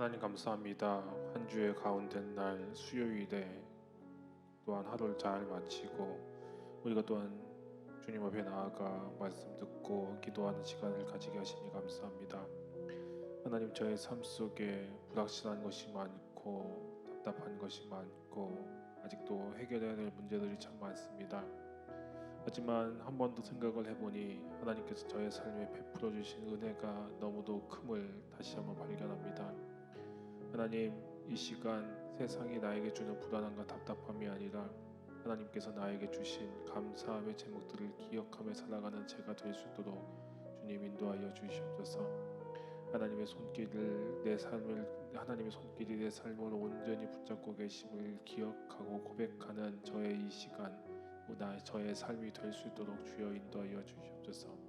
하나님 감사합니다. 한 주의 가운데 날 수요일에 또한 하루를 잘 마치고 우리가 또한 주님 앞에 나아가 말씀 듣고 기도하는 시간을 가지게 하시니 감사합니다. 하나님, 저의 삶 속에 불확실한 것이 많고 답답한 것이 많고 아직도 해결해야 될 문제들이 참 많습니다. 하지만 한 번 더 생각을 해보니 하나님께서 저의 삶에 베풀어 주신 은혜가 너무도 큼을 다시 한번 발견합니다. 하나님, 이 시간 세상이 나에게 주는 불안함과 답답함이 아니라 하나님께서 나에게 주신 감사함의 제목들을 기억하며 살아가는 제가 될 수 있도록 주님 인도하여 주시옵소서. 하나님의 손길이 내 삶을 온전히 붙잡고 계심을 기억하고 고백하는 저의 이 시간, 저의 삶이 될 수 있도록 주여 인도하여 주시옵소서.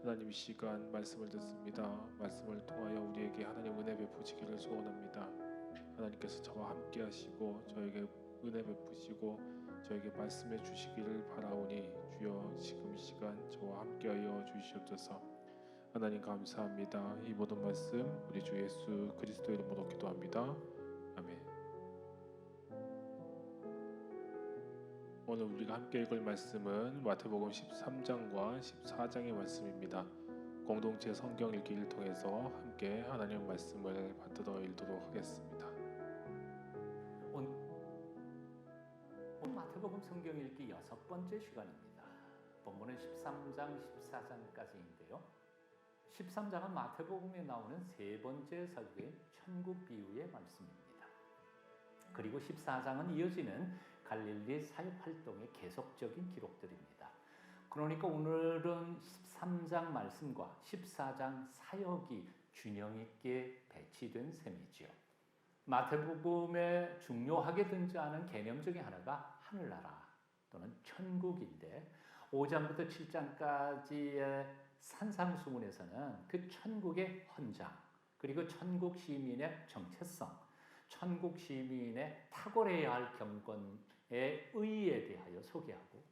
하나님, 이 시간 말씀을 듣습니다. 말씀을 통하여 우리에게 하나님 은혜 베푸시기를 소원합니다. 하나님께서 저와 함께 하시고 저에게 은혜 베푸시고 저에게 말씀해 주시기를 바라오니 주여 지금 이 시간 저와 함께하여 주시옵소서. 하나님 감사합니다. 이 모든 말씀 우리 주 예수 그리스도 이름으로 기도합니다. 아멘. 오늘 우리가 함께 읽을 말씀은 마태복음 13장과 14장의 말씀입니다. 공동체 성경 읽기를 통해서 함께 하나님의 말씀을 받들어 읽도록 하겠습니다. 오늘 마태복음 성경 읽기 6번째 시간입니다. 본문은 13장, 14장까지인데요. 13장은 마태복음에 나오는 세 번째 설교인 천국 비유의 말씀입니다. 그리고 14장은 이어지는 갈릴리 사역활동의 계속적인 기록들입니다. 그러니까 오늘은 13장 말씀과 14장 사역이 균형 있게 배치된 셈이지요. 마태복음에 중요하게 등장하는 개념 중에 하나가 하늘나라 또는 천국인데 5장부터 7장까지의 산상수훈에서는 그 천국의 헌장, 그리고 천국 시민의 정체성, 천국 시민의 탁월해야 할 경건의 의의에 대하여 소개하고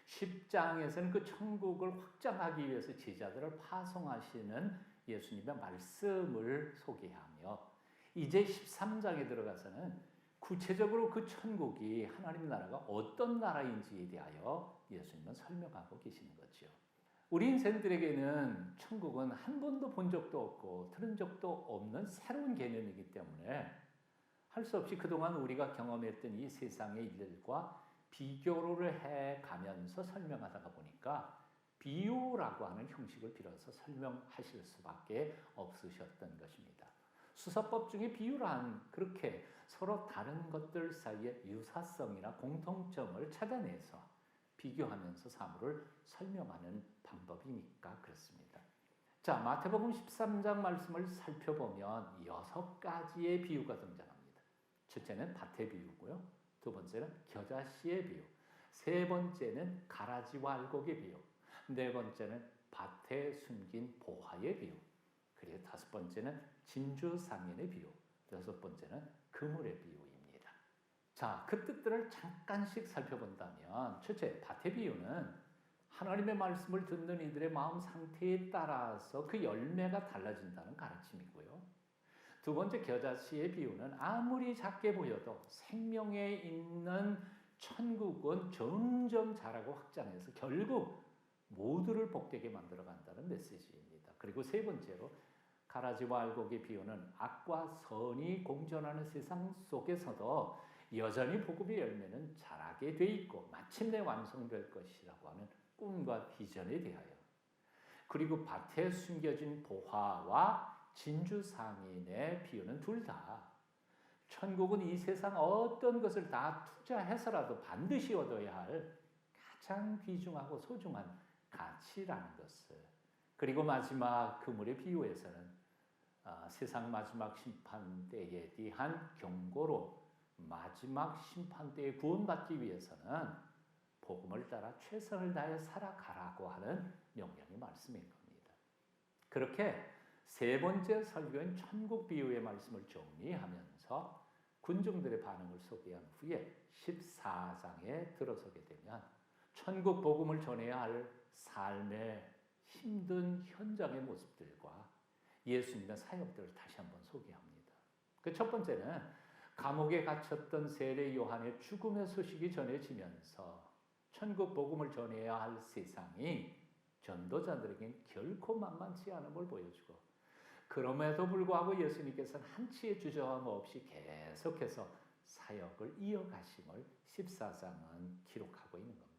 10장에서는 그 천국을 확장하기 위해서 제자들을 파송하시는 예수님의 말씀을 소개하며 이제 13장에 들어가서는 구체적으로 그 천국이 하나님 나라가 어떤 나라인지에 대하여 예수님은 설명하고 계시는 거죠. 우리 인생들에게는 천국은 한 번도 본 적도 없고 들은 적도 없는 새로운 개념이기 때문에 할 수 없이 그동안 우리가 경험했던 이 세상의 일들과 비교를 해가면서 설명하다가 보니까 비유라고 하는 형식을 빌어서 설명하실 수밖에 없으셨던 것입니다. 수사법 중에 비유란 그렇게 서로 다른 것들 사이의 유사성이나 공통점을 찾아내서 비교하면서 사물을 설명하는 방법이니까 그렇습니다. 자, 마태복음 13장 말씀을 살펴보면 6가지의 비유가 등장합니다. 첫째는 밭의 비유고요. 두 번째는 겨자씨의 비유. 세 번째는 가라지와 알곡의 비유. 네 번째는 밭에 숨긴 보화의 비유. 그리고 다섯 번째는 진주상인의 비유. 여섯 번째는 그물의 비유입니다. 자, 그 뜻들을 잠깐씩 살펴본다면 첫째, 밭의 비유는 하나님의 말씀을 듣는 이들의 마음 상태에 따라서 그 열매가 달라진다는 가르침이고요. 두 번째, 겨자씨의 비유는 아무리 작게 보여도 생명에 있는 천국은 점점 자라고 확장해서 결국 모두를 복되게 만들어간다는 메시지입니다. 그리고 세 번째로 가라지와 알곡의 비유는 악과 선이 공존하는 세상 속에서도 여전히 복음의 열매는 자라게 돼 있고 마침내 완성될 것이라고 하는 꿈과 비전에 대하여, 그리고 밭에 숨겨진 보화와 진주상인의 비유는 둘 다 천국은 이 세상 어떤 것을 다 투자해서라도 반드시 얻어야 할 가장 귀중하고 소중한 가치라는 것을, 그리고 마지막 그물의 비유에서는 세상 마지막 심판대에 대한 경고로 마지막 심판대에 구원받기 위해서는 복음을 따라 최선을 다해 살아가라고 하는 명령의 말씀인 겁니다. 그렇게 세 번째 설교인 천국 비유의 말씀을 정리하면서 군중들의 반응을 소개한 후에 14장에 들어서게 되면 천국 복음을 전해야 할 삶의 힘든 현장의 모습들과 예수님의 사역들을 다시 한번 소개합니다. 그 첫 번째는 감옥에 갇혔던 세례 요한의 죽음의 소식이 전해지면서 천국 복음을 전해야 할 세상이 전도자들에겐 결코 만만치 않음을 보여주고, 그럼에도 불구하고 예수님께서는 한치의 주저함 없이 계속해서 사역을 이어가심을 14장은 기록하고 있는 겁니다.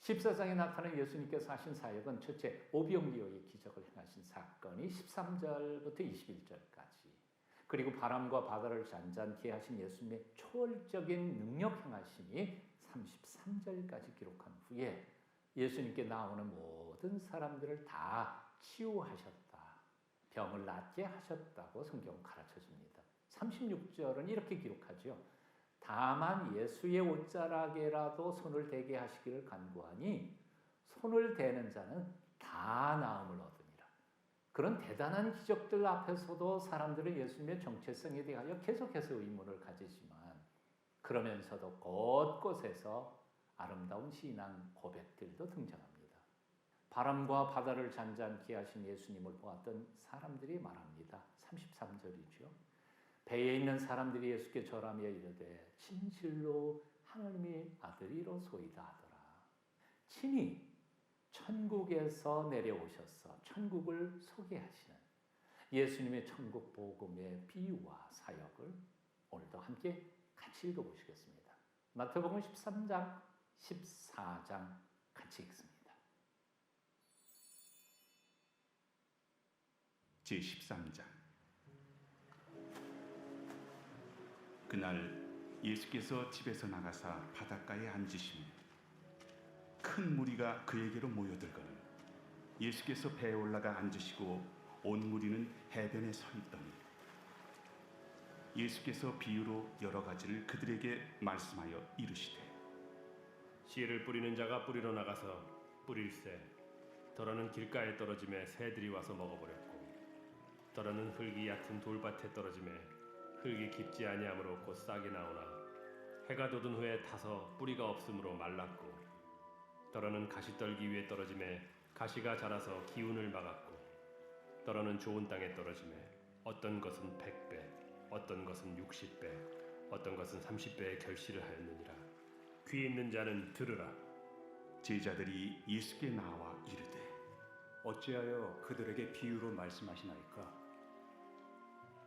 14장에 나타난 예수님께서 하신 사역은 첫째, 오병이어의 기적을 행하신 사건이 13절부터 21절까지, 그리고 바람과 바다를 잔잔케 하신 예수님의 초월적인 능력 행하심이 33절까지 기록한 후에 예수님께 나오는 모든 사람들을 다 치유하셨다, 병을 낫게 하셨다고 성경은 가르쳐 줍니다. 36절은 이렇게 기록하죠. 다만 예수의 옷자락에라도 손을 대게 하시기를 간구하니 손을 대는 자는 다 나음을 얻으니라. 그런 대단한 기적들 앞에서도 사람들은 예수님의 정체성에 대하여 계속해서 의문을 가지지만, 그러면서도 곳곳에서 아름다운 신앙 고백들도 등장합니다. 바람과 바다를 잔잔케 하신 예수님을 보았던 사람들이 말합니다. 33절이죠. 배에 있는 사람들이 예수께 절하며 이르되 진실로 하나님의 아들이로소이다 하더라. 친히 천국에서 내려오셔서 천국을 소개하시는 예수님의 천국 복음의 비유와 사역을 오늘도 함께 같이 읽어보시겠습니다. 마태복음 13장, 14장 같이 읽습니다. 제13장. 그날 예수께서 집에서 나가사 바닷가에 앉으시니 큰 무리가 그에게로 모여들거늘 예수께서 배에 올라가 앉으시고 온 무리는 해변에 서 있더니 예수께서 비유로 여러 가지를 그들에게 말씀하여 이르시되, 씨를 뿌리는 자가 뿌리러 나가서 뿌릴새 더러는 길가에 떨어짐에 새들이 와서 먹어버렸고, 더러는 흙이 얕은 돌밭에 떨어짐에 흙이 깊지 아니하므로 곧 싹이 나오나 해가 돋은 후에 타서 뿌리가 없으므로 말랐고, 더러는 가시떨기 위에 떨어짐에 가시가 자라서 기운을 막았고, 더러는 좋은 땅에 떨어짐에 어떤 것은 100배, 어떤 것은 60배, 어떤 것은 30배의 결실을 하였느니라. 귀 있는 자는 들으라. 제자들이 예수께 나와 이르되, 어찌하여 그들에게 비유로 말씀하시나이까?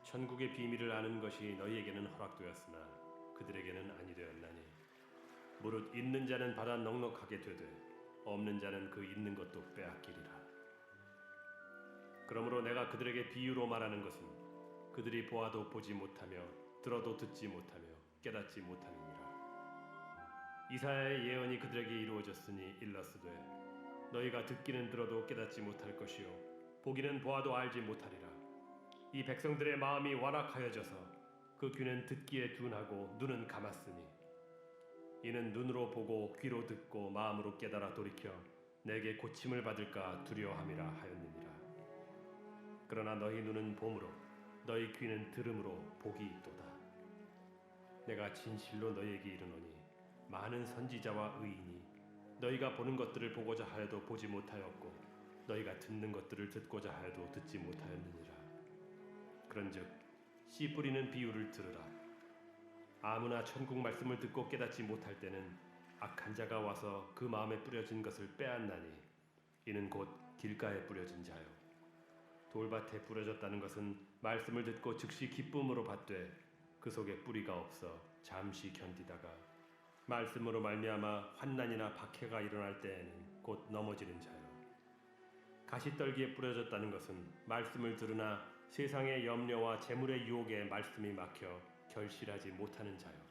천국의 비밀을 아는 것이 너희에게는 허락되었으나 그들에게는 아니 되었나니, 무릇 있는 자는 받아 넉넉하게 되되 없는 자는 그 있는 것도 빼앗기리라. 그러므로 내가 그들에게 비유로 말하는 것은 그들이 보아도 보지 못하며 들어도 듣지 못하며 깨닫지 못함이니라. 이사야의 예언이 그들에게 이루어졌으니 일렀으되, 너희가 듣기는 들어도 깨닫지 못할 것이요 보기는 보아도 알지 못하리라. 이 백성들의 마음이 완악하여져서 그 귀는 듣기에 둔하고 눈은 감았으니, 이는 눈으로 보고 귀로 듣고 마음으로 깨달아 돌이켜 내게 고침을 받을까 두려워함이라 하였느니라. 그러나 너희 눈은 봄으로 너희 귀는 들음으로 복이 있도다. 내가 진실로 너희에게 이르노니 많은 선지자와 의인이 너희가 보는 것들을 보고자 하여도 보지 못하였고 너희가 듣는 것들을 듣고자 하여도 듣지 못하였느니라. 그런즉 씨 뿌리는 비유를 들으라. 아무나 천국 말씀을 듣고 깨닫지 못할 때는 악한 자가 와서 그 마음에 뿌려진 것을 빼앗나니, 이는 곧 길가에 뿌려진 자요. 돌밭에 뿌려졌다는 것은 말씀을 듣고 즉시 기쁨으로 받되 그 속에 뿌리가 없어 잠시 견디다가 말씀으로 말미암아 환난이나 박해가 일어날 때에는 곧 넘어지는 자요. 가시떨기에 뿌려졌다는 것은 말씀을 들으나 세상의 염려와 재물의 유혹에 말씀이 막혀 결실하지 못하는 자요.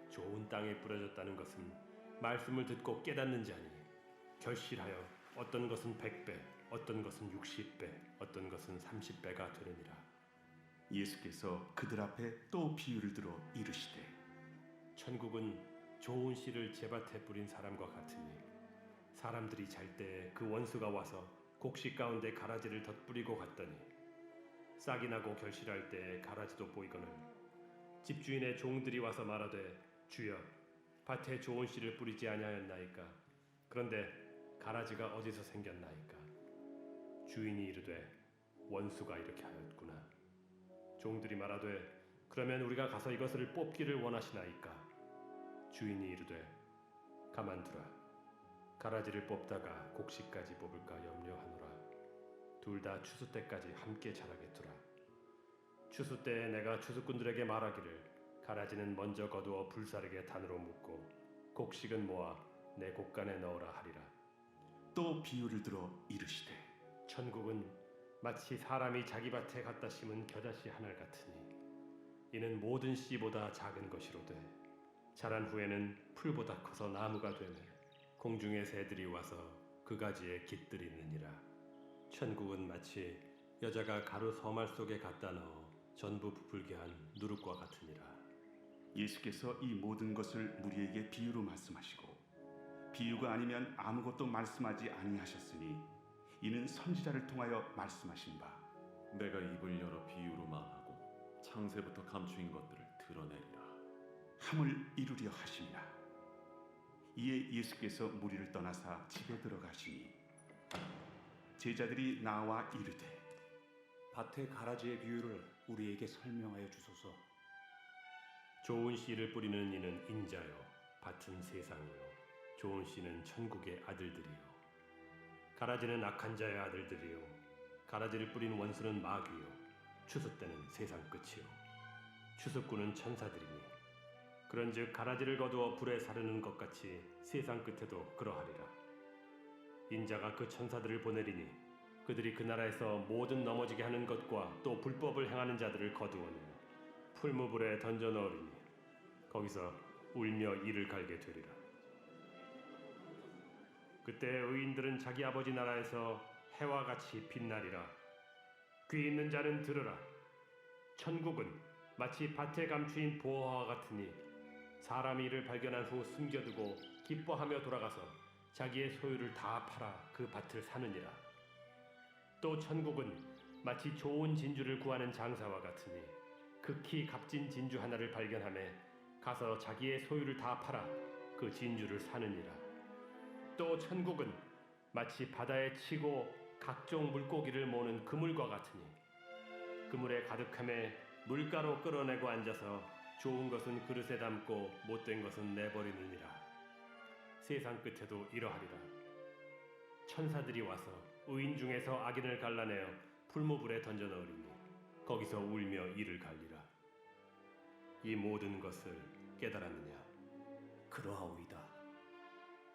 좋은 땅에 뿌려졌다는 것은 말씀을 듣고 깨닫는 자니 결실하여 어떤 것은 100배, 어떤 것은 60배, 어떤 것은 30배가 되느니라. 예수께서 그들 앞에 또 비유를 들어 이르시되, 천국은 좋은 씨를 제밭에 뿌린 사람과 같으니, 사람들이 잘 때에 그 원수가 와서 곡식 가운데 가라지를 덧뿌리고 갔더니 싹이 나고 결실할 때에 가라지도 보이거늘 집주인의 종들이 와서 말하되, 주여, 밭에 좋은 씨를 뿌리지 아니하였나이까? 그런데 가라지가 어디서 생겼나이까? 주인이 이르되, 원수가 이렇게 하였구나. 종들이 말하되 그러면 우리가 가서 이것을 뽑기를 원하시나이까? 주인이 이르되 가만두라. 가라지를 뽑다가 곡식까지 뽑을까 염려하노라. 둘 다 추수 때까지 함께 자라게 두라. 추수 때에 내가 추수꾼들에게 말하기를 가라지는 먼저 거두어 불사르게 단으로 묶고 곡식은 모아 내 곡간에 넣으라 하리라. 또 비유를 들어 이르시되 천국은 마치 사람이 자기 밭에 갖다 심은 겨자씨 하늘 같으니 이는 모든 씨보다 작은 것이로되 자란 후에는 풀보다 커서 나무가 되매 공중의 새들이 와서 그 가지에 깃들이느니라. 천국은 마치 여자가 가루 서말 속에 갖다 넣어 전부 부풀게 한 누룩과 같으니라. 예수께서 이 모든 것을 무리에게 비유로 말씀하시고 비유가 아니면 아무것도 말씀하지 아니하셨으니 이는 선지자를 통하여 말씀하신 바 내가 입을 열어 비유로 말하고 창세부터 감추인 것들을 드러내리라. 함을 이루려 하시니라. 이에 예수께서 무리를 떠나사 집에 들어가시니 제자들이 나와 이르되 밭의 가라지의 비유를 우리에게 설명하여 주소서. 좋은 씨를 뿌리는 이는 인자요 밭은 세상이요 좋은 씨는 천국의 아들들이요 가라지는 악한 자의 아들들이요 가라지를 뿌린 원수는 마귀요 추수 때는 세상 끝이요 추수꾼은 천사들이니 그런즉 가라지를 거두어 불에 사르는 것 같이 세상 끝에도 그러하리라. 인자가 그 천사들을 보내리니 그들이 그 나라에서 모든 넘어지게 하는 것과 또 불법을 행하는 자들을 거두어내 풀무불에 던져 넣으리니 거기서 울며 이를 갈게 되리라. 그때 의인들은 자기 아버지 나라에서 해와 같이 빛나리라. 귀 있는 자는 들으라. 천국은 마치 밭에 감추인 보화와 같으니 사람이 이를 발견한 후 숨겨두고 기뻐하며 돌아가서 자기의 소유를 다 팔아 그 밭을 사느니라. 또 천국은 마치 좋은 진주를 구하는 장사와 같으니 극히 값진 진주 하나를 발견하매 가서 자기의 소유를 다 팔아 그 진주를 사느니라. 또 천국은 마치 바다에 치고 각종 물고기를 모으는 그물과 같으니 그물에 가득함에 물가로 끌어내고 앉아서 좋은 것은 그릇에 담고 못된 것은 내버리느니라. 세상 끝에도 이러하리라. 천사들이 와서 의인 중에서 악인을 갈라내어 풀무불에 던져 넣으리니 거기서 울며 이를 갈리라. 이 모든 것을 깨달았느냐? 그러하오이다.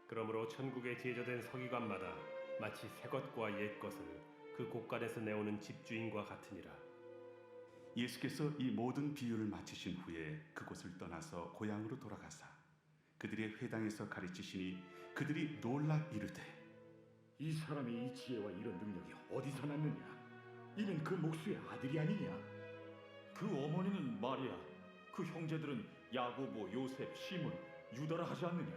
그러므로 천국에 제조된 서기관마다 마치 새 것과 옛 것을 그 곳간에서 내오는 집주인과 같으니라. 예수께서 이 모든 비유를 마치신 후에 그곳을 떠나서 고향으로 돌아가사 그들의 회당에서 가르치시니 그들이 놀라 이르되 이 사람이 이 지혜와 이런 능력이 어디서 났느냐? 이는 그 목수의 아들이 아니냐? 그 어머니는 마리아, 그 형제들은 야고보, 요셉, 시몬, 유다라 하지 않느냐?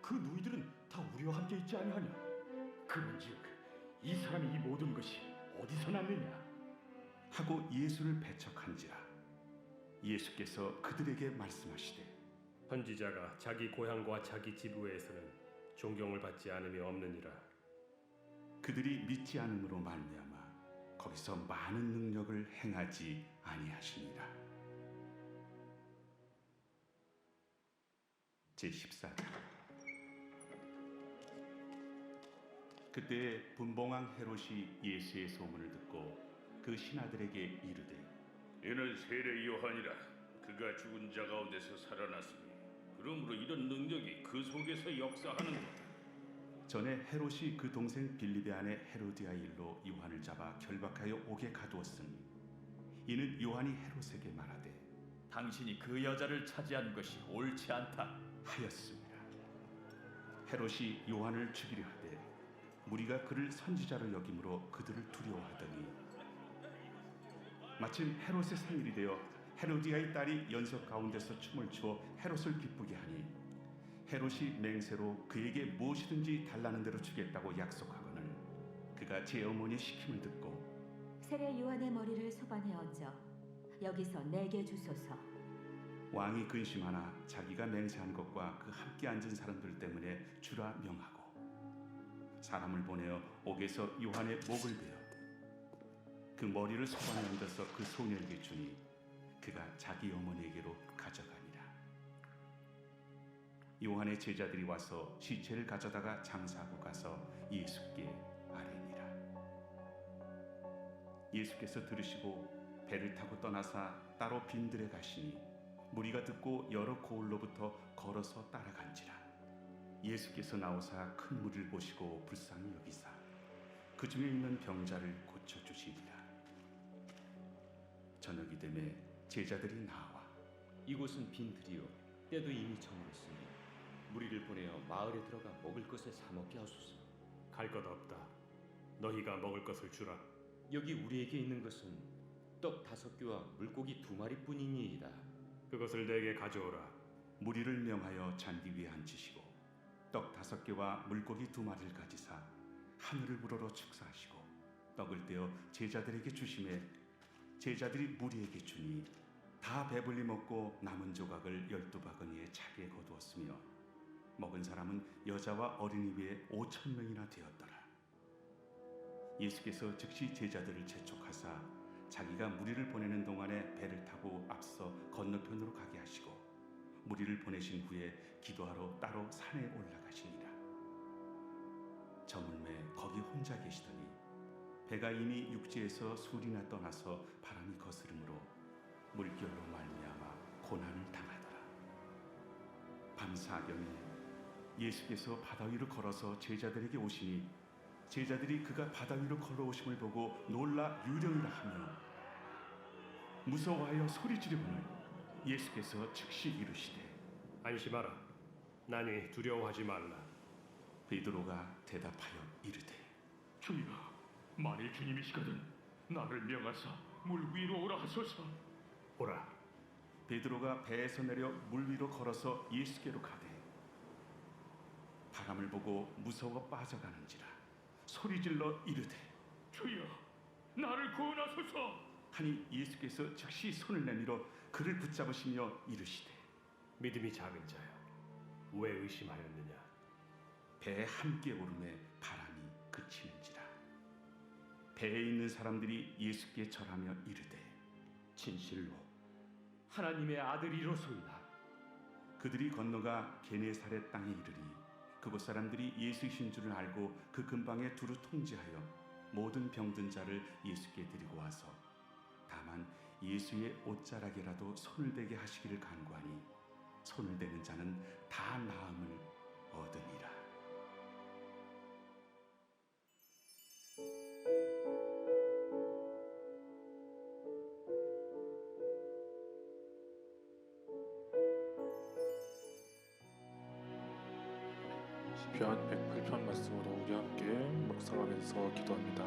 그 누이들은 다 우리와 함께 있지 아니하냐? 그런즉 이 사람이 이 모든 것이 어디서 났느냐? 하고 예수를 배척한지라. 예수께서 그들에게 말씀하시되 선지자가 자기 고향과 자기 집 외에서는 존경을 받지 않음이 없느니라. 그들이 믿지 않음으로 말미암아 거기서 많은 능력을 행하지 아니하시니라. 제14장 그때 분봉왕 헤롯이 예수의 소문을 듣고 그 신하들에게 이르되 이는 세례 요한이라. 그가 죽은 자 가운데서 살아났으니 그러므로 이런 능력이 그 속에서 역사하는도다. 전에 헤롯이 그 동생 빌립의 아내 헤로디아 일로 요한을 잡아 결박하여 옥에 가두었으니 이는 요한이 헤롯에게 말하되 당신이 그 여자를 차지한 것이 옳지 않다 하였습니다. 헤롯이 요한을 죽이려 하되 무리가 그를 선지자로 여김으로 그들을 두려워하더니 마침 헤롯의 생일이 되어 헤로디아의 딸이 연석 가운데서 춤을 추어 헤롯을 기쁘게 하니 헤롯이 맹세로 그에게 무엇이든지 달라는 대로 주겠다고 약속하거늘 그가 제 어머니의 시킴을 듣고 세례 요한의 머리를 소반에 얹어 여기서 내게 주소서. 왕이 근심하나 자기가 맹세한 것과 그 함께 앉은 사람들 때문에 주라 명하고 사람을 보내어 옥에서 요한의 목을 베어 그 머리를 소반에 얹어서 그 소녀에게 주니 그가 자기 어머니에게로 가져가니라. 요한의 제자들이 와서 시체를 가져다가 장사하고 가서 예수께 아뢰니라. 예수께서 들으시고 배를 타고 떠나사 따로 빈들에 가시니 무리가 듣고 여러 고을로부터 걸어서 따라간지라. 예수께서 나오사 큰 무리를 보시고 불쌍히 여기사 그 중에 있는 병자를 고쳐주시니라. 저녁이 되매 제자들이 나와 이곳은 빈들이요 때도 이미 저물었으니 무리를 보내어 마을에 들어가 먹을 것을 사 먹게 하소서. 갈 것 없다. 너희가 먹을 것을 주라. 여기 우리에게 있는 것은 떡 5개와 물고기 2마리뿐이니이다. 그것을 내게 가져오라. 무리를 명하여 잔디 위에 앉히시고 떡 5개와 물고기 2마리를 가지사 하늘을 우러러 축사하시고 떡을 떼어 제자들에게 주시매 제자들이 무리에게 주니 다 배불리 먹고 남은 조각을 12바구니에 차게 거두었으며 먹은 사람은 여자와 어린이 외에 5,000명이나 되었더라. 예수께서 즉시 제자들을 재촉하사 자기가 무리를 보내는 동안에 배를 타고 앞서 건너편으로 가게 하시고 무리를 보내신 후에 기도하러 따로 산에 올라가시니라. 저물매 거기 혼자 계시더니 배가 이미 육지에서 술이나 떠나서 바람이 거스름으로 물결로 말미암아 고난을 당하더라. 밤사경에 예수께서 바다 위로 걸어서 제자들에게 오시니 제자들이 그가 바다 위로 걸어오심을 보고 놀라 유령이라 하며 무서워하여 소리 지르거늘 예수께서 즉시 이르시되 안심하라. 나니 두려워하지 말라. 베드로가 대답하여 이르되 주여, 만일 주님이시거든 나를 명하사 물 위로 오라 하소서. 오라. 베드로가 배에서 내려 물 위로 걸어서 예수께로 가되 바람을 보고 무서워 빠져가는지라 소리질러 이르되 주여, 나를 구원하소서. 하니 예수께서 즉시 손을 내밀어 그를 붙잡으시며 이르시되 믿음이 작은 자여, 왜 의심하였느냐? 배에 함께 오름에 바람이 그치는지라. 배에 있는 사람들이 예수께 절하며 이르되 진실로 하나님의 아들이로소이다. 그들이 건너가 게네사렛 땅에 이르리 그곳 사람들이 예수이신 줄을 알고 그 근방에 두루 통제하여 모든 병든 자를 예수께 데리고 와서 다만 예수의 옷자락에라도 손을 대게 하시기를 간구하니 손을 대는 자는 다 나음을 얻으니라. 시편 108편 말씀으로 우리 함께 묵상하면서 기도합니다.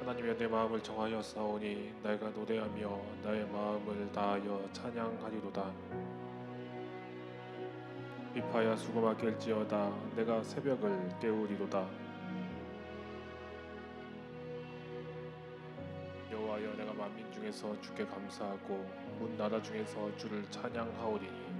하나님여, 내 마음을 정하여 싸우니 내가 노래하며 나의 마음을 다하여 찬양하리로다. 비파야 수고하게 할지어다. 내가 새벽을 깨우리로다. 여호와여, 내가 만민 중에서 주께 감사하고 문 나라 중에서 주를 찬양하오리니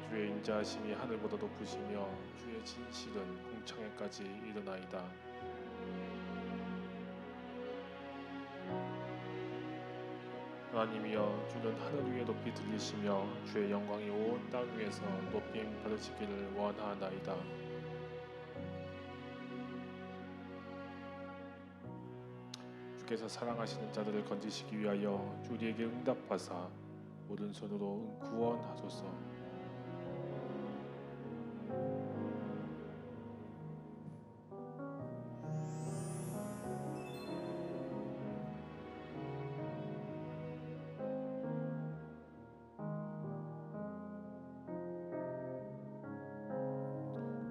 주의 인자하심이 하늘보다 높으시며 주의 진실은 궁창에까지 이르나이다. 하나님이여, 주는 하늘 위에 높이 들리시며 주의 영광이 온 땅 위에서 높임 받으시기를 원하나이다. 주께서 사랑하시는 자들을 건지시기 위하여 우리에게 응답하사 오른손으로 구원하소서.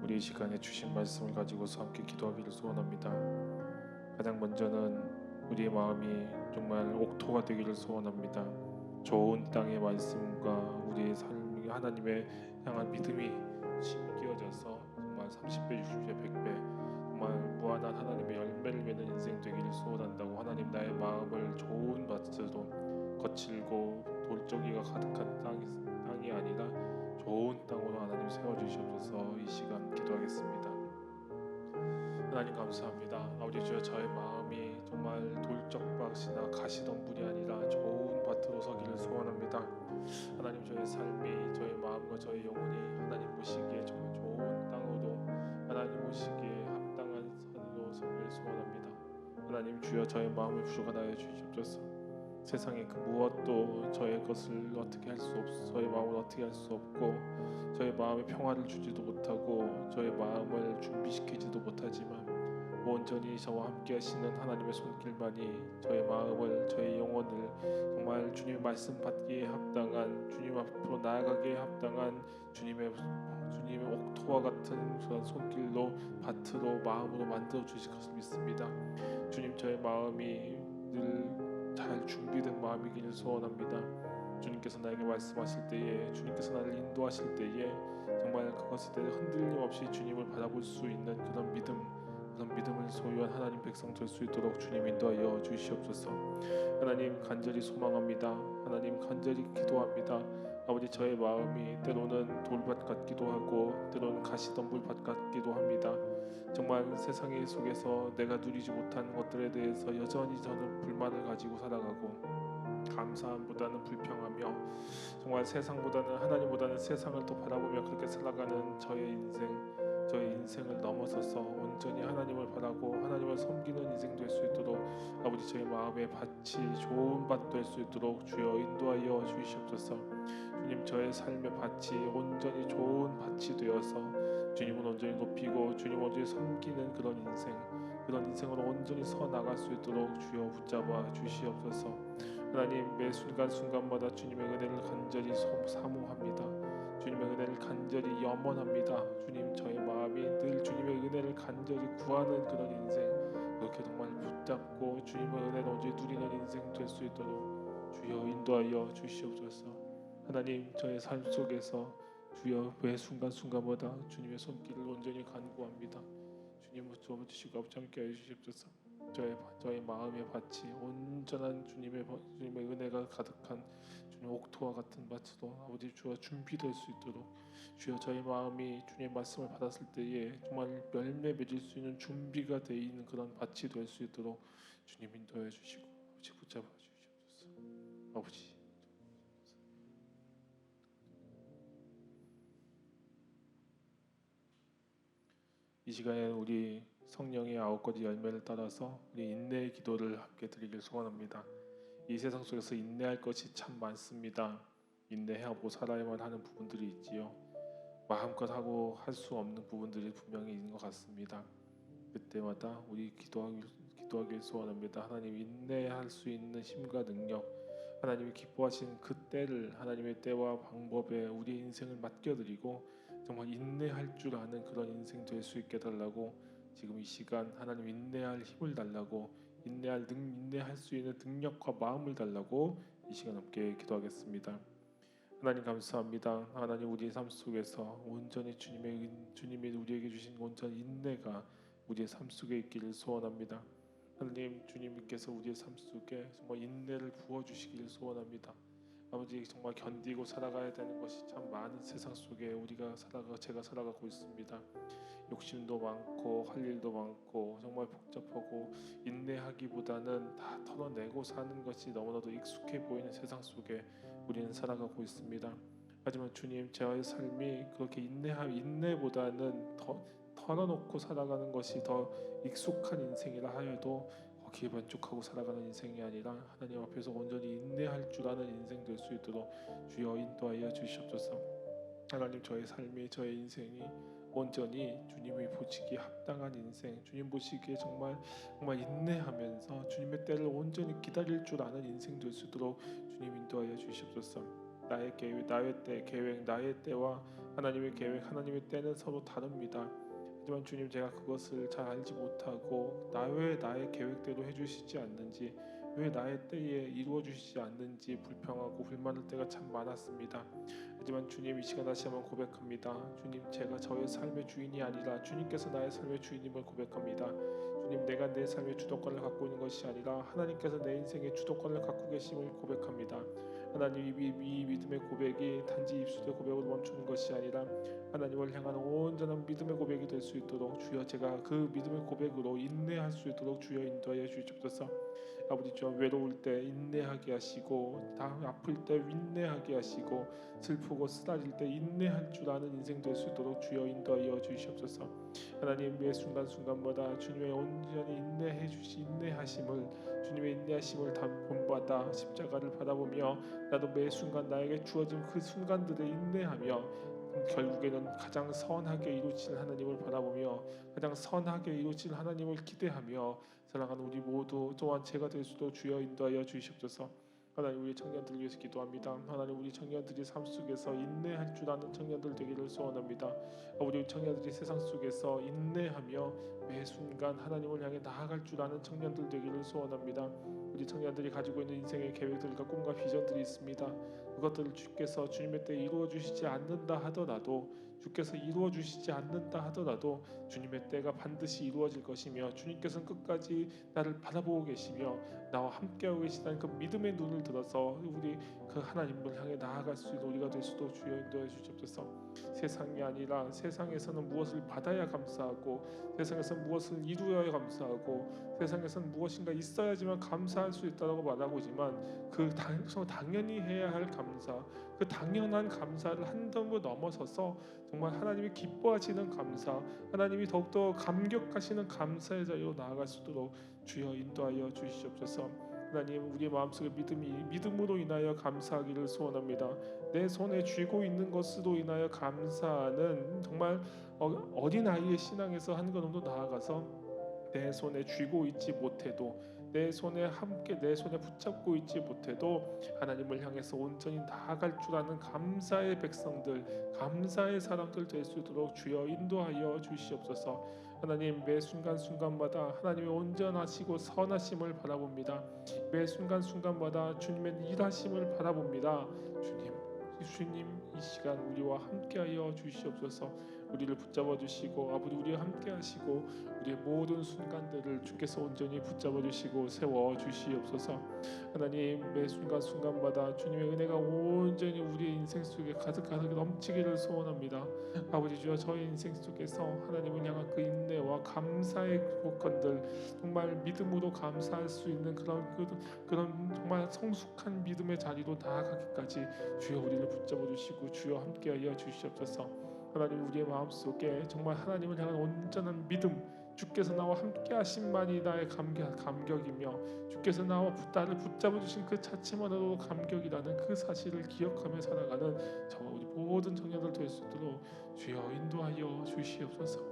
우리 이 시간에 주신 말씀을 가지고서 함께 기도하기를 소원합니다. 가장 먼저는 우리의 마음이 정말 옥토가 되기를 소원합니다. 좋은 땅의 말씀과 우리의 삶이 하나님의 향한 믿음이 심기어져서 정말 30배, 60배, 100배 정말 무한한 하나님의 열매를 맺는 인생 되기를 소원한다고. 하나님, 나의 마음을 좋은 밭으로 거칠고 돌적이가 가득한 땅이 아니라 좋은 땅으로 하나님 세워주시옵소서. 이 시간 기도하겠습니다. 하나님 감사합니다. 아버지 주여 저의 마음이 정말 돌적밭이나 가시덤불이 아니라 좋은 밭으로 서기를 소원합니다. 하나님 저의 삶이 저의 마음과 저의 영혼이 하나님 보시기에 정말 좋은 땅으로 하나님 보시기에 합당한 산으로 서기를 소원합니다. 하나님 주여 저의 마음을 부족하여 주시옵소서. 세상의 그 무엇도 저의 것을 어떻게 할 수 없어 저의 마음을 어떻게 할 수 없고 저의 마음에 평화를 주지도 못하고 저의 마음을 준비시키지도 못하지만 온전히 저와 함께 하시는 하나님의 손길만이 저의 마음을 저의 영혼을 정말 주님의 말씀 받기에 합당한 주님 앞으로 나아가기에 합당한 주님의 옥토와 같은 그런 손길로 밭으로 마음으로 만들어 주실 것을 믿습니다. 주님 저의 마음이 늘 잘 준비된 마음이기를 소원합니다. 주님께서 나에게 말씀하실 때에 주님께서 나를 인도하실 때에 정말 그것에 대해 흔들림 없이 주님을 바라볼 수 있는 그런 믿음을 소유한 하나님 백성 될 수 있도록 주님 인도하여 주시옵소서. 하나님 간절히 소망합니다. 하나님 간절히 기도합니다. 아버지 저의 마음이 때로는 돌밭 같기도 하고 때로는 가시덤불밭 같기도 합니다. 정말 세상의 속에서 내가 누리지 못한 것들에 대해서 여전히 저는 불만을 가지고 살아가고 감사함보다는 불평하며 정말 세상보다는 하나님보다는 세상을 더 바라보며 그렇게 살아가는 저의 인생을 넘어서서 온전히 하나님을 바라고 하나님을 섬기는 인생 될 수 있도록 아버지 저의 마음의 밭이 좋은 밭 될 수 있도록 주여 인도하여 주시옵소서. 주님 저의 삶의 밭이 온전히 좋은 밭이 되어서 주님을 온전히 높이고 주님을 온전히 섬기는 그런 인생으로 온전히 서 나갈 수 있도록 주여 붙잡아 주시옵소서. 하나님 매 순간순간마다 주님의 은혜를 간절히 사모합니다. 주님의 은혜를 간절히 염원합니다. 주님 저의 마음이 늘 주님의 은혜를 간절히 구하는 그런 인생 그렇게 정말 붙잡고 주님의 은혜를 온전히 누리는 인생 될 수 있도록 주여 인도하여 주시옵소서. 하나님 저의 삶 속에서 주여 매 순간순간마다 주님의 손길을 온전히 간구합니다. 주님 붙잡아주시고 아버지 함께 해주시옵소서. 저의 마음의 밭이 온전한 주님의 은혜가 가득한 주님 옥토와 같은 밭으로 아버지 주여 준비될 수 있도록 주여 저의 마음이 주님의 말씀을 받았을 때에 정말 열매 맺을 수 있는 준비가 되어 있는 그런 밭이 될 수 있도록 주님 인도해 주시고 아버지 붙잡아 주시옵소서. 아버지 이 시간에 우리 성령의 9가지 열매를 따라서 우리 인내의 기도를 함께 드리길 소원합니다. 이 세상 속에서 인내할 것이 참 많습니다. 인내하고 살아야만 하는 부분들이 있지요. 마음껏 하고 할 수 없는 부분들이 분명히 있는 것 같습니다. 그때마다 우리 기도하길 소원합니다. 하나님 인내할 수 있는 힘과 능력 하나님이 기뻐하시는 그 때를 하나님의 때와 방법에 우리 인생을 맡겨드리고 정말 인내할 줄 아는 그런 인생 될 수 있게 달라고 지금 이 시간 하나님 인내할 힘을 달라고 인내할 수 있는 능력과 마음을 달라고 이 시간 함께 기도하겠습니다. 하나님 감사합니다. 하나님 우리의 삶 속에서 온전히 주님이 우리에게 주신 온전한 인내가 우리의 삶 속에 있기를 소원합니다. 하나님 주님께서 우리의 삶 속에 정말 인내를 부어주시기를 소원합니다. 아버지 정말 견디고 살아가야 되는 것이 참 많은 세상 속에 제가 살아가고 있습니다. 욕심도 많고 할 일도 많고 정말 복잡하고 인내하기보다는 다 털어내고 사는 것이 너무나도 익숙해 보이는 세상 속에 우리는 살아가고 있습니다. 하지만 주님 저의 삶이 그렇게 인내보다는 더 털어놓고 살아가는 것이 더 익숙한 인생이라 하여도 거기에 만족하고 살아가는 인생이 아니라 하나님 앞에서 온전히 인내할 줄 아는 인생 될 수 있도록 주여 인도하여 주시옵소서. 하나님 저의 삶이 저의 인생이 온전히 주님이 보시기에 합당한 인생 주님 보시기에 정말 인내하면서 주님의 때를 온전히 기다릴 줄 아는 인생 될 수 있도록 주님 인도하여 주시옵소서. 나의 계획, 나의 때와 하나님의 계획, 하나님의 때는 서로 다릅니다. 하지만 주님 제가 그것을 잘 알지 못하고 왜 나의 계획대로 해주시지 않는지 왜 나의 때에 이루어 주시지 않는지 불평하고 불만할 때가 참 많았습니다. 하지만 주님 이 시간 다시 한번 고백합니다. 주님 제가 저의 삶의 주인이 아니라 주님께서 나의 삶의 주인임을 고백합니다. 주님 내가 내 삶의 주도권을 갖고 있는 것이 아니라 하나님께서 내 인생의 주도권을 갖고 계심을 고백합니다. 하나님 이 믿음의 고백이 단지 입술의 고백으로 멈추는 것이 아니라 하나님을 향한 온전한 믿음의 고백이 될 수 있도록 주여 제가 그 믿음의 고백으로 인내할 수 있도록 주여 인도하여 주시옵소서. 아버지 주여 외로울 때 인내하게 하시고 아플 때 인내하게 하시고 슬프고 쓰라릴 때 인내할 줄 아는 인생 될 수 있도록 주여 인도하여 주시옵소서. 하나님 매 순간순간마다 주님의 온전히 인내하심을 주님의 인내하심을 다 본받아 십자가를 바라보며 나도 매 순간 나에게 주어진 그 순간들에 인내하며 결국에는 가장 선하게 이루실 하나님을 바라보며 가장 선하게 이루실 하나님을 기대하며 사랑하는 우리 모두 또한 제가 될 수도 주여 인도하여 주시옵소서. 하나님 우리 청년들 위해서 기도합니다. 하나님 우리 청년들이 삶 속에서 인내할 줄 아는 청년들 되기를 소원합니다. 우리 청년들이 세상 속에서 인내하며 매 순간 하나님을 향해 나아갈 줄 아는 청년들 되기를 소원합니다. 우리 청년들이 가지고 있는 인생의 계획들과 꿈과 비전들이 있습니다. 그것들을 주께서 주님의 때 이루어 주시지 않는다 하더라도 주께서 이루어 주시지 않는다 하더라도 주님의 때가 반드시 이루어질 것이며 주님께서는 끝까지 나를 바라보고 계시며 나와 함께하고 계시다는 그 믿음의 눈을 들어서 우리 그 하나님을 향해 나아갈 수 있는 우리가 될 수도 주여 인도해 주시옵소서. 세상이 아니라 세상에서는 무엇을 받아야 감사하고 세상에서는 무엇을 이루어야 감사하고 세상에서는 무엇인가 있어야지만 감사할 수 있다고 말하고지만 그 당연히 해야 할 감사 그 당연한 감사를 한덤으로 넘어서서 정말 하나님이 기뻐하시는 감사 하나님이 더욱더 감격하시는 감사의 자리로 나아갈 수 있도록 주여 인도하여 주시옵소서. 하나님 우리의 마음속에 믿음으로 인하여 감사하기를 소원합니다. 내 손에 쥐고 있는 것으로 인하여 감사는 정말 어린아이의 신앙에서 한 걸음도 나아가서 내 손에 쥐고 있지 못해도 내 손에 붙잡고 있지 못해도 하나님을 향해서 온전히 나아갈 줄 아는 감사의 백성들 감사의 사람들 될 수 있도록 주여 인도하여 주시옵소서. 하나님 매 순간순간마다 하나님의 온전하시고 선하심을 바라봅니다. 매 순간순간마다 주님의 일하심을 바라봅니다. 주님 이 시간 우리와 함께하여 주시옵소서. 우리를 붙잡아 주시고 아버지 우리와 함께하시고 우리의 모든 순간들을 주께서 온전히 붙잡아 주시고 세워 주시옵소서. 하나님 매 순간순간마다 주님의 은혜가 온전히 우리의 인생 속에 가득가득 넘치기를 소원합니다. 아버지 주여 저의 인생 속에서 하나님을 향한 그 인내와 감사의 복권들 정말 믿음으로 감사할 수 있는 그런 정말 성숙한 믿음의 자리로 나아가기까지 주여 우리를 붙잡아 주시고 주여 함께하여 주시옵소서. 하나님 우리의 마음속에 정말 하나님을 향한 온전한 믿음 주께서 나와 함께 하심만이 나의 감격이며 주께서 나를 붙잡아 주신 그 자체만으로도 감격이라는 그 사실을 기억하며 살아가는 저 우리 모든 청년들 될 수 있도록 주여 인도하여 주시옵소서.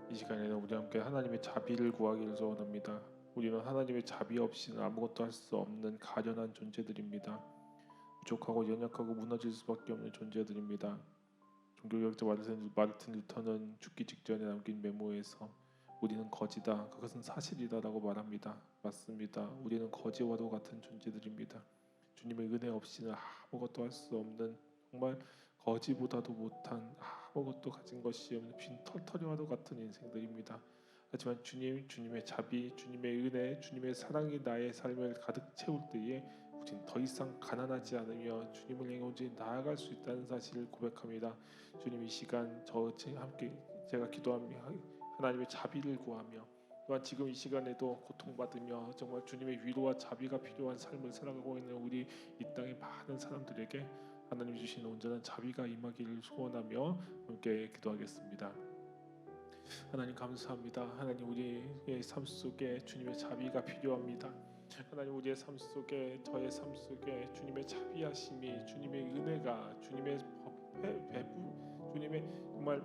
이 시간에는 우리 함께 하나님의 자비를 구하기를 소원합니다. 우리는 하나님의 자비 없이는 아무것도 할 수 없는 가련한 존재들입니다. 부족하고 연약하고 무너질 수밖에 없는 존재들입니다. 종교개혁자 마르틴 루터는 죽기 직전에 남긴 메모에서 우리는 거지다. 그것은 사실이다라고 말합니다. 맞습니다. 우리는 거지와도 같은 존재들입니다. 주님의 은혜 없이는 아무것도 할 수 없는 정말 거지보다도 못한 아무것도 가진 것이 없는 빈 털터리와도 같은 인생들입니다. 하지만 주님의 자비, 주님의 은혜, 주님의 사랑이 나의 삶을 가득 채울 때에 우린 더 이상 가난하지 않으며 주님을 향해 온전히 나아갈 수 있다는 사실을 고백합니다. 주님 이 시간 함께 제가 기도합니다. 하나님의 자비를 구하며 또한 지금 이 시간에도 고통받으며 정말 주님의 위로와 자비가 필요한 삶을 살아가고 있는 우리 이 땅의 많은 사람들에게 하나님 주신 온전한 자비가 임하기를 소원하며 함께 기도하겠습니다. 하나님 감사합니다. 하나님 우리의 삶 속에 주님의 자비가 필요합니다. 하나님 우리의 삶 속에 저의 삶 속에 주님의 자비하심이 주님의 은혜가 주님의 배부 주님의 정말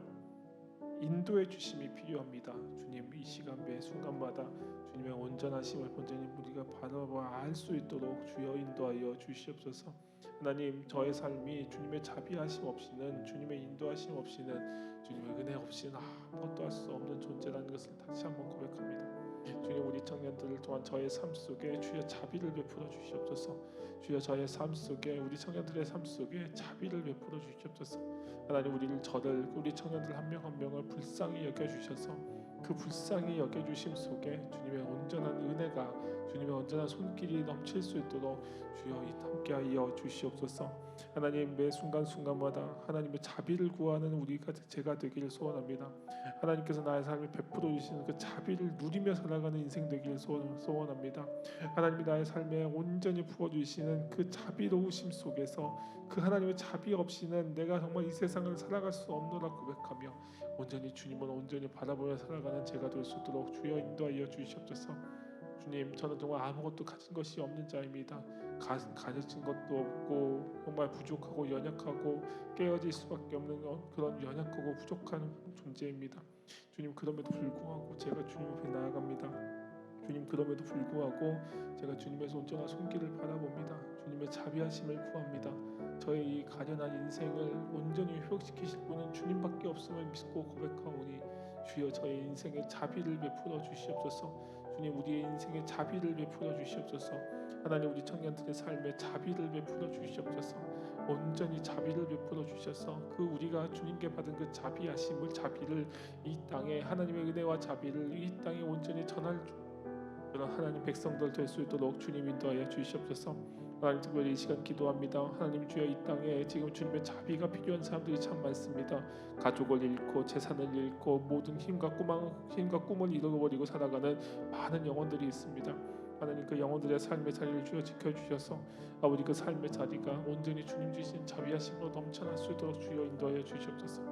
인도해 주심이 필요합니다. 주님, 이 시간 매 순간마다 주님의 온전하심을 온전히 우리가 바라봐 알 수 있도록 주여 인도하여 주시옵소서. 하나님, 저의 삶이 주님의 자비하심 없이는, 주님의 인도하심 없이는, 주님의 은혜 없이는 아무것도 할 수 없는 존재라는 것을 다시 한번 고백합니다. 주님, 우리 청년들 또한 저의 삶 속에 주여 자비를 베풀어 주시옵소서. 주여 저의 삶 속에, 우리 청년들의 삶 속에 자비를 베풀어 주시옵소서. 하나님, 우리 청년들 한 명 한 명을 불쌍히 여겨 주셔서 그 불쌍히 여겨 주심 속에 주님의 온전한 은혜가, 주님의 온전한 손길이 넘칠 수 있도록 주여 함께하여 주시옵소서. 하나님, 매 순간순간마다 하나님의 자비를 구하는 제가 되기를 소원합니다. 하나님께서 나의 삶에 베풀어 주시는 그 자비를 누리며 살아가는 인생 되기를 소원합니다. 하나님이 나의 삶에 온전히 부어 주시는 그 자비로우심 속에서 그 하나님의 자비 없이는 내가 정말 이 세상을 살아갈 수 없노라 고백하며 온전히 주님을 온전히 바라보며 살아가는 제가 될 수 있도록 주여 인도하여 주시옵소서. 주님, 저는 정말 아무것도 가진 것이 없는 자입니다. 가진 것도 없고 정말 부족하고 연약하고 깨어질 수밖에 없는 그런 연약하고 부족한 존재입니다. 주님, 그럼에도 불구하고 제가 주님 앞에 나아갑니다. 주님, 그럼에도 불구하고 제가 주님의 온전한 손길을 바라봅니다. 주님의 자비하심을 구합니다. 저의 이 가련한 인생을 온전히 회복시키실 분은 주님밖에 없음을 믿고 고백하오니 주여 저의 인생에 자비를 베풀어 주시옵소서. 주님, 우리의 인생에 자비를 베풀어 주시옵소서. 하나님, 우리 청년들의 삶에 자비를 베풀어 주시옵소서. 온전히 자비를 베풀어 주셔서 그 우리가 주님께 받은 그 자비를 이 땅에, 하나님의 은혜와 자비를 이 땅에 온전히 전할 그런 하나님 백성들 될 수 있도록 주님 인도하여 주시옵소서. 하나님, 특별히 이 시간 기도합니다. 하나님 주여, 이 땅에 지금 주님의 자비가 필요한 사람들이 참 많습니다. 가족을 잃고 재산을 잃고 모든 힘과 꿈을 잃어버리고 살아가는 많은 영혼들이 있습니다. 하나님, 그 영혼들의 삶의 자리를 주여 지켜주셔서 아버지 그 삶의 자리가 온전히 주님 주신 자비하심으로 넘쳐날 수 있도록 주여 인도하여 주시옵소서.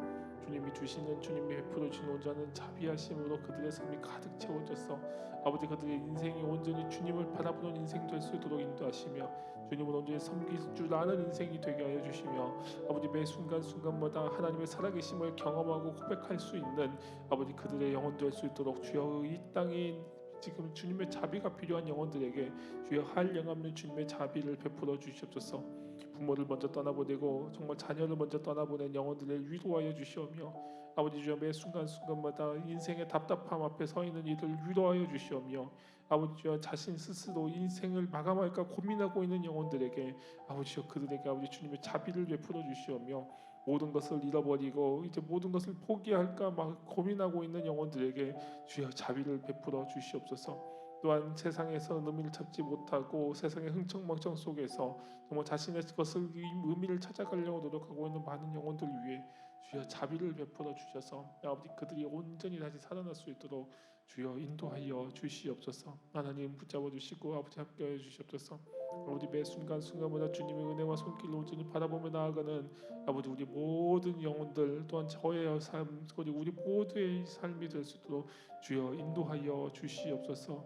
주님이 주시는, 주님이 베풀어 주시는 온전한 자비하심으로 그들의 삶이 가득 채워져서 아버지 그들의 인생이 온전히 주님을 바라보는 인생 될 수 있도록 인도하시며 주님을 온전히 섬길 줄 아는 인생이 되게 하여 주시며 아버지 매 순간순간마다 하나님의 살아계심을 경험하고 고백할 수 있는 아버지 그들의 영혼 될 수 있도록 주여 이 땅에 지금 주님의 자비가 필요한 영혼들에게 주여 한량없는 주님의 자비를 베풀어 주시옵소서. 부모를 먼저 떠나보내고 정말 자녀를 먼저 떠나보낸 영혼들을 위로하여 주시오며 아버지 주여 매 순간순간마다 인생의 답답함 앞에 서 있는 이들 위로하여 주시오며 아버지 주여 자신 스스로 인생을 마감할까 고민하고 있는 영혼들에게 아버지 주여 그들에게 아버지 주님의 자비를 베풀어 주시오며 모든 것을 잃어버리고 이제 모든 것을 포기할까 막 고민하고 있는 영혼들에게 주여 자비를 베풀어 주시옵소서. 또한 세상에서 의미를 찾지 못하고 세상의 흥청망청 속에서 정말 자신의 것을 의미를 찾아가려고 노력하고 있는 많은 영혼들 위해 주여 자비를 베풀어 주셔서 아버지 그들이 온전히 다시 살아날 수 있도록 주여 인도하여 주시옵소서. 하나님 붙잡아 주시고 아버지 함께하여 주시옵소서. 아버지 매 순간순간마다 주님의 은혜와 손길로 온전히 바라보며 나아가는 아버지 우리 모든 영혼들 또한 저의 삶 그리고 우리 모두의 삶이 될 수 있도록 주여 인도하여 주시옵소서.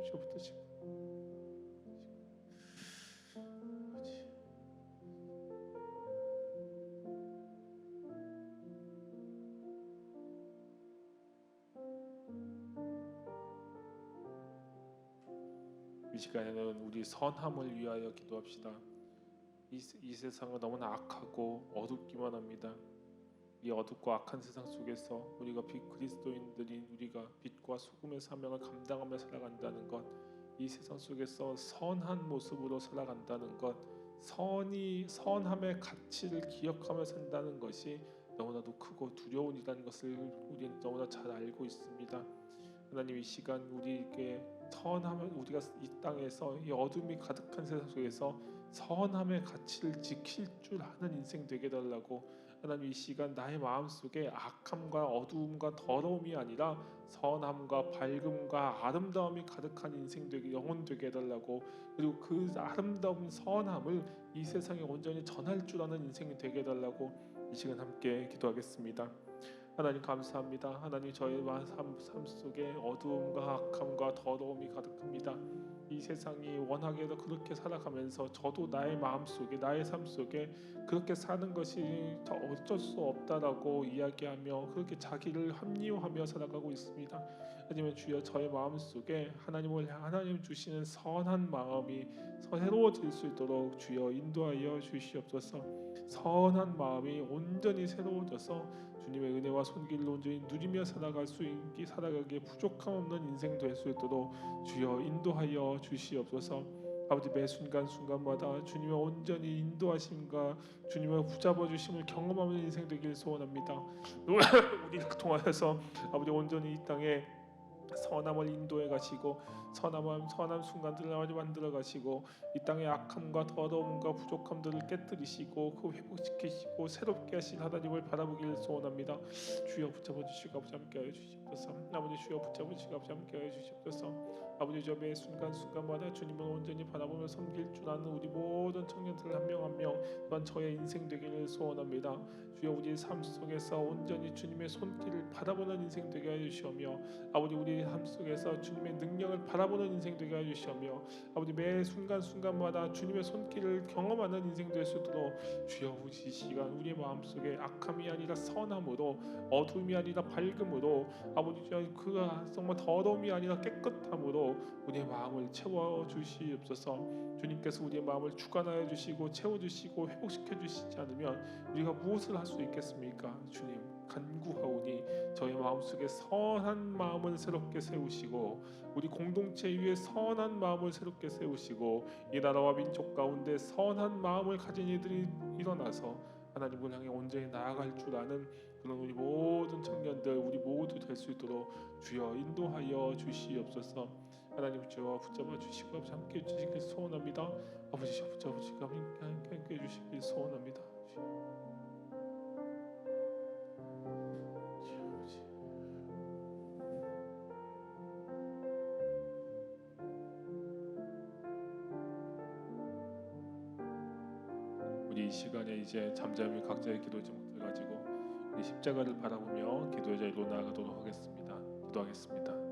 주부터 지금 이 시간에는 우리 선함을 위하여 기도합시다. 이 세상은 너무나 악하고 어둡기만 합니다. 이 어둡고 악한 세상 속에서 우리가 그리스도인들인 우리가 빛과 소금의 사명을 감당하며 살아간다는 것, 이 세상 속에서 선한 모습으로 살아간다는 것, 선함의 가치를 기억하며 산다는 것이 너무나도 크고 두려운 일이라는 것을 우리는 너무나 잘 알고 있습니다. 하나님, 이 시간 우리에게 선함을, 우리가 이 땅에서 이 어둠이 가득한 세상 속에서 선함의 가치를 지킬 줄 아는 인생 되게 해달라고 하나님, 이 시간 나의 마음속에 악함과 어두움과 더러움이 아니라 선함과 밝음과 아름다움이 가득한 인생 되게, 영혼 되게 해달라고, 그리고 그 아름다운 선함을 이 세상에 온전히 전할 줄 아는 인생이 되게 해달라고 이 시간 함께 기도하겠습니다. 하나님 감사합니다. 하나님, 저의 삶 속에 어두움과 악함과 더러움이 가득합니다. 이 세상이 원하게도 그렇게 살아가면서 저도 나의 마음속에 나의 삶 속에 그렇게 사는 것이 어쩔 수 없다라고 이야기하며 그렇게 자기를 합리화하며 살아가고 있습니다. 하지만 주여 저의 마음속에 하나님 주시는 선한 마음이 새로워질 수 있도록 주여 인도하여 주시옵소서. 선한 마음이 온전히 새로워져서 주님의 은혜와 손길을 온전히 누리며 살아가기에 부족함 없는 인생 될 수 있도록 주여 인도하여 주시옵소서. 아버지 매 순간순간마다 주님의 온전히 인도하심과 주님의 붙잡아 주심을 경험하는 인생 되길 소원합니다. 우리를 통하여서 아버지 온전히 이 땅에 선함을 인도해 가시고 선한 순간들을 만들어 가시고 이 땅의 악함과 더러움과 부족함들을 깨뜨리시고 그 회복시키시고 새롭게 하신 하나님을 바라보기를 소원합니다. 주여 붙잡아 주시고 아버지 함께하여 주시옵소서. 아버지 주여 붙잡아 주시고 아버지 함께하여 주시옵소서. 아버지 저 매 순간순간마다 주님을 온전히 바라보며 섬길 줄 아는 우리 모든 청년들 한 명 한 명 또한 저의 인생 되기를 소원합니다. 주여 우리의 삶 속에서 온전히 주님의 손길을 바라보는 인생 되게 해주시오며 아버지 우리의 삶 속에서 주님의 능력을 바라보는 인생 되게 해주시오며 아버지 매 순간순간마다 주님의 손길을 경험하는 인생 될 수 있도록 주여 우리 시간 우리의 마음속에 악함이 아니라 선함으로 어둠이 아니라 밝음으로 아버지 주여 그 정말 더러움이 아니라 깨끗함으로 우리의 마음을 채워주시옵소서. 주님께서 우리의 마음을 주관하여 주시고 채워주시고 회복시켜 주시지 않으면 우리가 무엇을 할 수 있겠습니까? 주님 간구하오니 저희 마음속에 선한 마음을 새롭게 세우시고 우리 공동체 위에 선한 마음을 새롭게 세우시고 이 나라와 민족 가운데 선한 마음을 가진 이들이 일어나서 하나님을 향해 온전히 나아갈 줄 아는 그런 우리 모든 청년들 우리 모두 될 수 있도록 주여 인도하여 주시옵소서. 하나님 주여 붙잡아 주시고 아버지 함께 해주시길 소원합니다. 아버지 주여 붙잡아 주시고 함께 해주시길 소원합니다. 우리 이 시간에 이제 잠잠히 각자의 기도 제목들 가지고 우리 십자가를 바라보며 기도의 자리로 나아가도록 하겠습니다. 기도하겠습니다.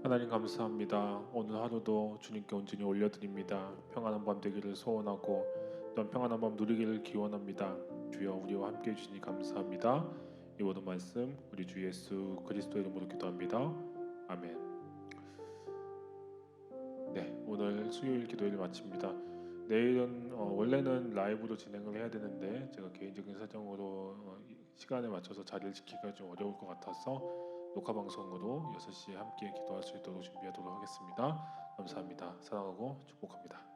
하나님 감사합니다. 오늘 하루도 주님께 온전히 올려드립니다. 평안한 밤 되기를 소원하고 또한 평안한 밤 누리기를 기원합니다. 주여 우리와 함께해 주시니 감사합니다. 이 모든 말씀 우리 주 예수 그리스도 이름으로 기도합니다. 아멘. 네, 오늘 수요일 기도회를 마칩니다. 내일은 원래는 라이브로 진행을 해야 되는데 제가 개인적인 사정으로 시간에 맞춰서 자리를 지키기가 좀 어려울 것 같아서 녹화 방송으로 6시에 함께 기도할 수 있도록 준비하도록 하겠습니다. 감사합니다. 사랑하고 축복합니다.